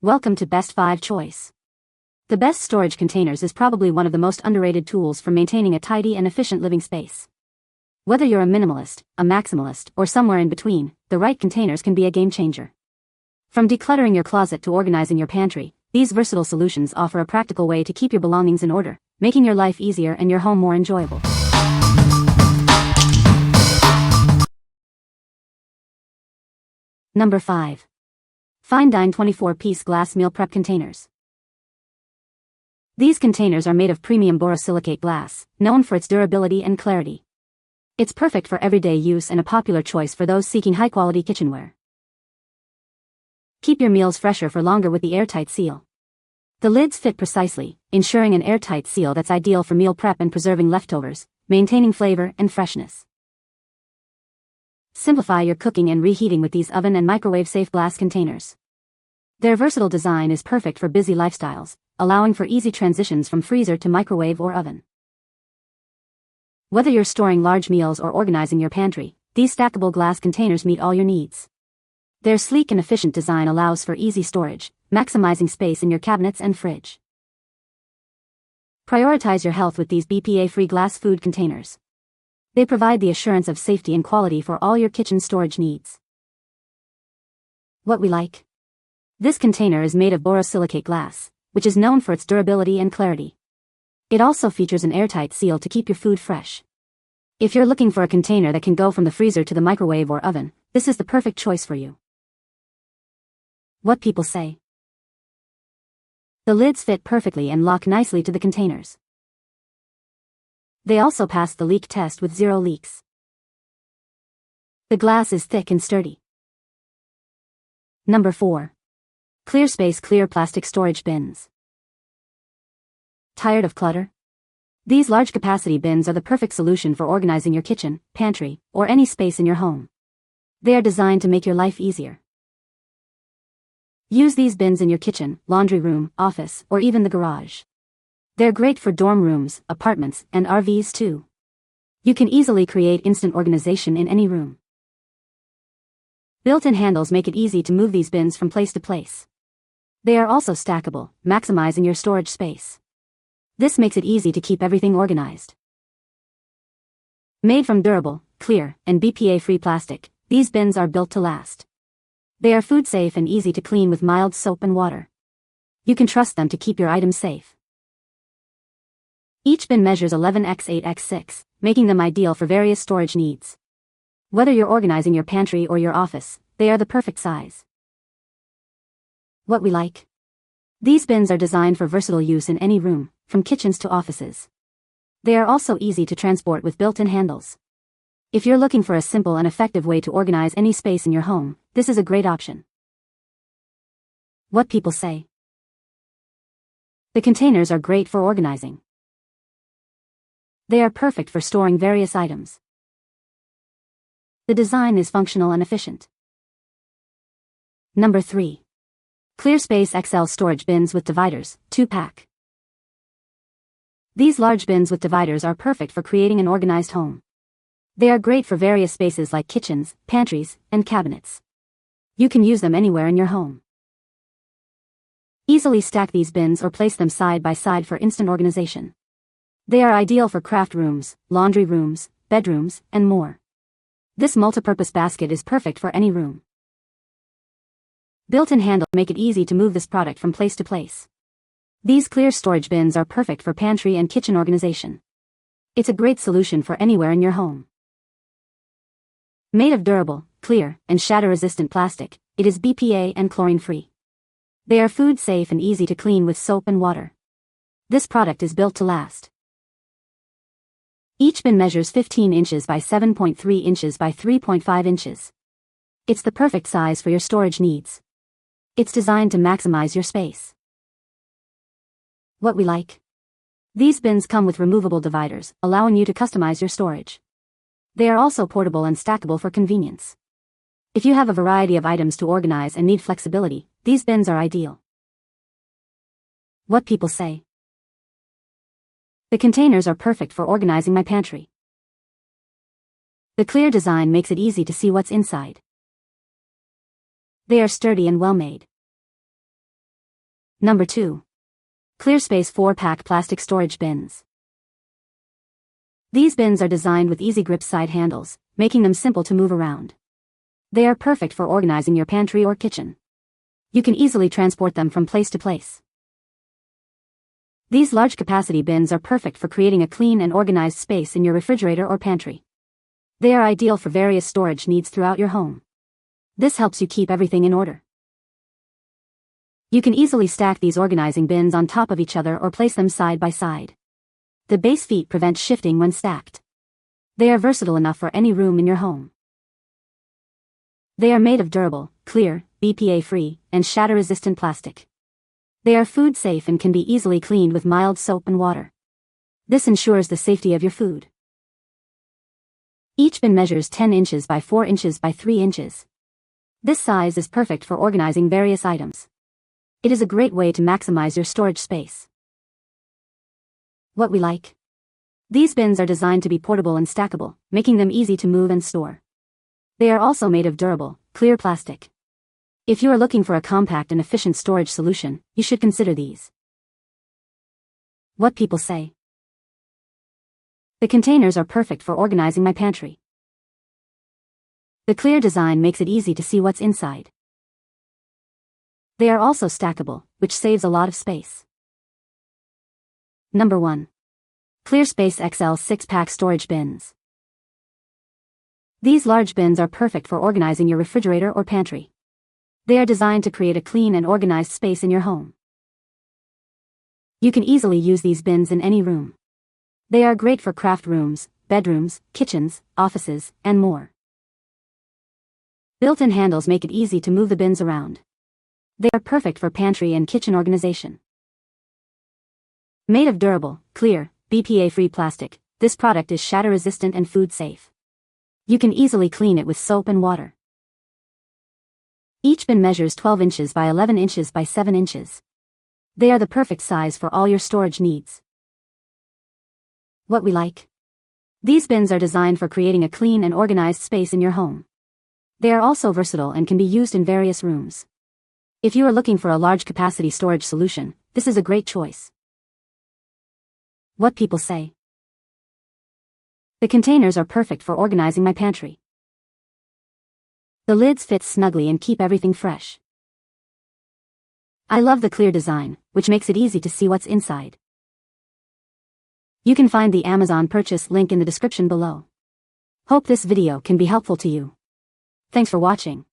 Welcome to Best 5 Choice. The best storage containers is probably one of the most underrated tools for maintaining a tidy and efficient living space. Whether you're a minimalist, a maximalist, or somewhere in between, the right containers can be a game changer. From decluttering your closet to organizing your pantry, these versatile solutions offer a practical way to keep your belongings in order, making your life easier and your home more enjoyable. Number 5. FineDine 24-piece glass meal prep containers. These containers are made of premium borosilicate glass, known for its durability and clarity. It's perfect for everyday use and a popular choice for those seeking high-quality kitchenware. Keep your meals fresher for longer with the airtight seal. The lids fit precisely, ensuring an airtight seal that's ideal for meal prep and preserving leftovers, maintaining flavor and freshness. Simplify your cooking and reheating with these oven and microwave-safe glass containers. Their versatile design is perfect for busy lifestyles, allowing for easy transitions from freezer to microwave or oven. Whether you're storing large meals or organizing your pantry, these stackable glass containers meet all your needs. Their sleek and efficient design allows for easy storage, maximizing space in your cabinets and fridge. Prioritize your health with these BPA-free glass food containers. They provide the assurance of safety and quality for all your kitchen storage needs. What we like. This container is made of borosilicate glass, which is known for its durability and clarity. It also features an airtight seal to keep your food fresh. If you're looking for a container that can go from the freezer to the microwave or oven, this is the perfect choice for you. What people say. The lids fit perfectly and lock nicely to the containers. They also passed the leak test with 0 leaks. The glass is thick and sturdy. Number 4. ClearSpace clear plastic storage bins. Tired of clutter? These large capacity bins are the perfect solution for organizing your kitchen, pantry, or any space in your home. They are designed to make your life easier. Use these bins in your kitchen, laundry room, office, or even the garage. They're great for dorm rooms, apartments, and RVs too. You can easily create instant organization in any room. Built-in handles make it easy to move these bins from place to place. They are also stackable, maximizing your storage space. This makes it easy to keep everything organized. Made from durable, clear, and BPA-free plastic, these bins are built to last. They are food-safe and easy to clean with mild soap and water. You can trust them to keep your items safe. Each bin measures 11x8x6, making them ideal for various storage needs. Whether you're organizing your pantry or your office, they are the perfect size. What we like. These bins are designed for versatile use in any room, from kitchens to offices. They are also easy to transport with built-in handles. If you're looking for a simple and effective way to organize any space in your home, this is a great option. What people say. The containers are great for organizing. They are perfect for storing various items. The design is functional and efficient. Number 3. ClearSpace XL storage bins with dividers, 2-pack. These large bins with dividers are perfect for creating an organized home. They are great for various spaces like kitchens, pantries, and cabinets. You can use them anywhere in your home. Easily stack these bins or place them side by side for instant organization. They are ideal for craft rooms, laundry rooms, bedrooms, and more. This multipurpose basket is perfect for any room. Built-in handles make it easy to move this product from place to place. These clear storage bins are perfect for pantry and kitchen organization. It's a great solution for anywhere in your home. Made of durable, clear, and shatter-resistant plastic, it is BPA and chlorine-free. They are food-safe and easy to clean with soap and water. This product is built to last. Each bin measures 15 inches by 7.3 inches by 3.5 inches. It's the perfect size for your storage needs. It's designed to maximize your space. What we like. These bins come with removable dividers, allowing you to customize your storage. They are also portable and stackable for convenience. If you have a variety of items to organize and need flexibility, these bins are ideal. What people say. The containers are perfect for organizing my pantry. The clear design makes it easy to see what's inside. They are sturdy and well made. Number 2. ClearSpace 4-pack plastic storage bins. These bins are designed with easy grip side handles, making them simple to move around. They are perfect for organizing your pantry or kitchen. You can easily transport them from place to place. These large capacity bins are perfect for creating a clean and organized space in your refrigerator or pantry. They are ideal for various storage needs throughout your home. This helps you keep everything in order. You can easily stack these organizing bins on top of each other or place them side by side. The base feet prevent shifting when stacked. They are versatile enough for any room in your home. They are made of durable, clear, BPA-free, and shatter-resistant plastic. They are food safe and can be easily cleaned with mild soap and water. This ensures the safety of your food. Each bin measures 10 inches by 4 inches by 3 inches. This size is perfect for organizing various items. It is a great way to maximize your storage space. What we like. These bins are designed to be portable and stackable, making them easy to move and store. They are also made of durable, clear plastic. If you are looking for a compact and efficient storage solution, you should consider these. What people say. The containers are perfect for organizing my pantry. The clear design makes it easy to see what's inside. They are also stackable, which saves a lot of space. Number 1. ClearSpace XL 6-pack storage bins. These large bins are perfect for organizing your refrigerator or pantry. They are designed to create a clean and organized space in your home. You can easily use these bins in any room. They are great for craft rooms, bedrooms, kitchens, offices, and more. Built-in handles make it easy to move the bins around. They are perfect for pantry and kitchen organization. Made of durable, clear, BPA-free plastic, this product is shatter-resistant and food-safe. You can easily clean it with soap and water. Each bin measures 12 inches by 11 inches by 7 inches. They are the perfect size for all your storage needs. What we like. These bins are designed for creating a clean and organized space in your home. They are also versatile and can be used in various rooms. If you are looking for a large capacity storage solution, this is a great choice. What people say. The containers are perfect for organizing my pantry. The lids fit snugly and keep everything fresh. I love the clear design, which makes it easy to see what's inside. You can find the Amazon purchase link in the description below. Hope this video can be helpful to you. Thanks for watching.